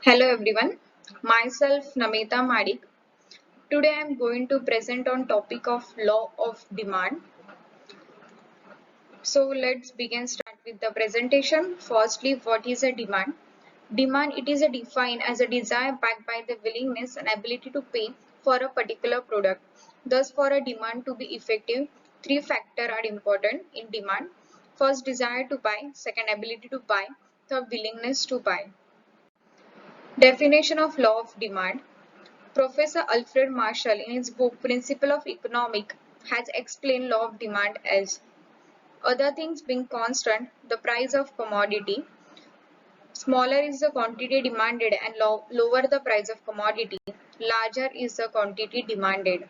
Hello everyone, myself Namita Madik. Today I am going to present on topic of law of demand. So let's start with the presentation. Firstly, what is a demand? Demand it is a defined as a desire backed by the willingness and ability to pay for a particular product. Thus for a demand to be effective, three factors are important in demand. First, desire to buy, second, ability to buy, third, willingness to buy. Definition of law of demand. Professor Alfred Marshall, in his book Principle of Economics, has explained law of demand as other things being constant, the price of commodity, smaller is the quantity demanded and lower the price of commodity, larger is the quantity demanded.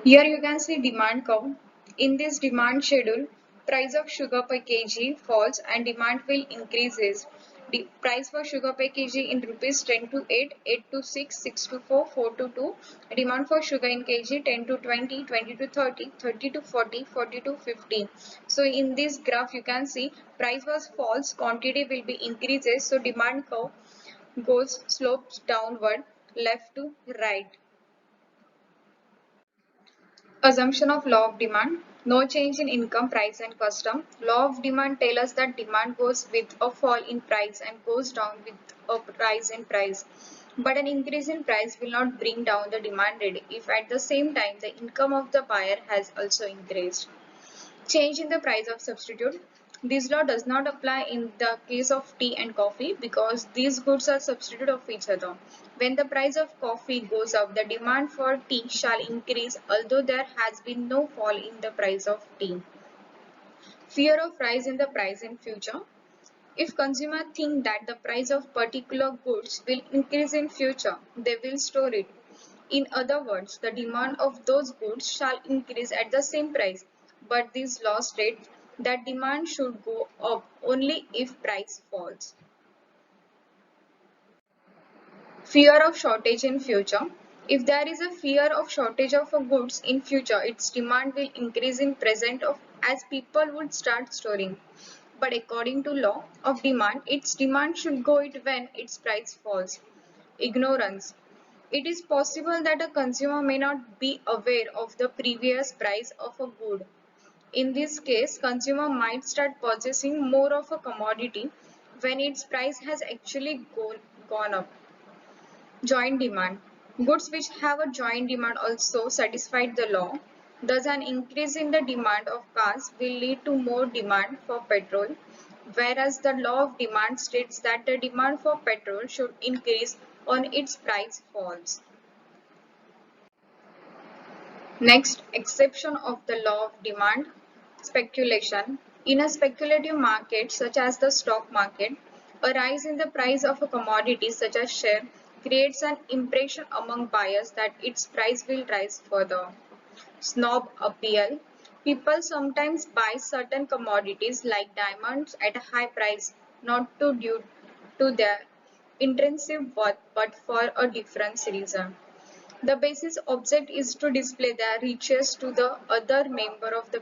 Here you can see demand curve. In this demand schedule, price of sugar per kg falls and demand will increases. The price for sugar per kg in rupees 10 to 8, 8 to 6, 6 to 4, 4 to 2. Demand for sugar in kg 10 to 20, 20 to 30, 30 to 40, 40 to 50. So in this graph you can see price was false, quantity will be increases. So demand curve goes slopes downward left to right. Assumption of law of demand. No change in income, price and custom. Law of demand tells us that demand goes with a fall in price and goes down with a rise in price. But an increase in price will not bring down the demand rate if at the same time the income of the buyer has also increased. Change in the price of substitute. This law does not apply in the case of tea and coffee because these goods are substitute of each other. When the price of coffee goes up, the demand for tea shall increase although there has been no fall in the price of tea. Fear of rise in the price in future. If consumers think that the price of particular goods will increase in future, they will store it. In other words, the demand of those goods shall increase at the same price, but this law states that demand should go up only if price falls. Fear of shortage in future. If there is a fear of shortage of goods in future, its demand will increase in present of as people would start storing. But according to law of demand, its demand should go it when its price falls. Ignorance. It is possible that a consumer may not be aware of the previous price of a good. In this case, consumer might start purchasing more of a commodity when its price has actually gone up. Joint demand. Goods which have a joint demand also satisfied the law. Thus, an increase in the demand of cars will lead to more demand for petrol, whereas the law of demand states that the demand for petrol should increase on its price falls. Next, exception of the law of demand, speculation. In a speculative market such as the stock market, a rise in the price of a commodity such as share creates an impression among buyers that its price will rise further. Snob appeal. People sometimes buy certain commodities like diamonds at a high price, not due to their intrinsic worth but for a different reason. The basis object is to display their riches to the other member of the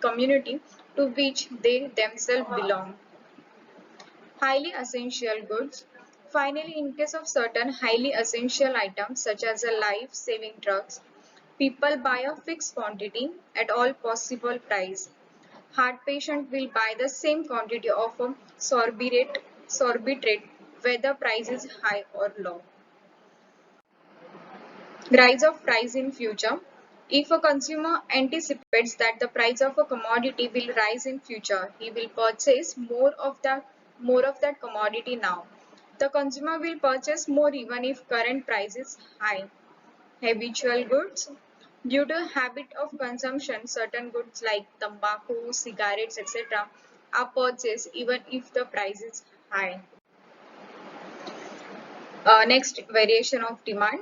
community to which they themselves belong. Highly essential goods. Finally, in case of certain highly essential items such as a life-saving drugs, people buy a fixed quantity at all possible price. Heart patient will buy the same quantity of a sorbitrate whether price is high or low. Rise of price in future. If a consumer anticipates that the price of a commodity will rise in future, he will purchase more of that commodity now. The consumer will purchase more even if current price is high. Habitual goods. Due to habit of consumption, certain goods like tobacco, cigarettes, etc. are purchased even if the price is high. Next, variation of demand.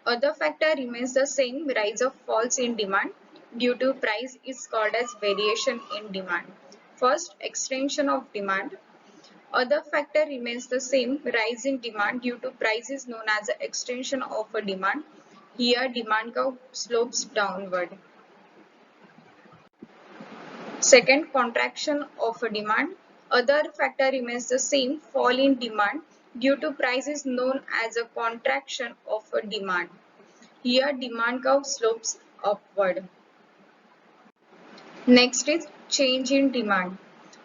Other factor remains the same, rise of falls in demand due to price is called as variation in demand. First, extension of demand. Other factor remains the same, rise in demand due to price is known as the extension of a demand. Here demand curve slopes downward. Second, contraction of a demand. Other factor remains the same, fall in demand due to price is known as a contraction of a demand. Here demand curve slopes upward. Next is change in demand.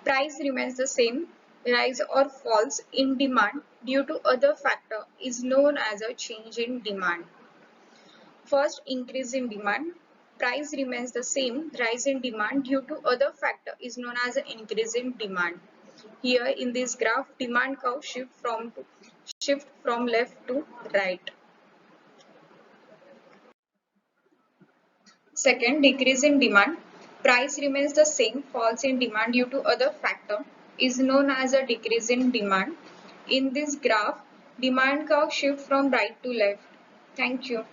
Price remains the same. Rise or falls in demand due to other factor is known as a change in demand. First, increase in demand. Price remains the same. Rise in demand due to other factor is known as an increase in demand. Here in this graph, demand curve shift from left to right. Second, decrease in demand. Price remains the same, falls in demand due to other factor is known as a decrease in demand. In this graph, demand curve shift from right to left. Thank you.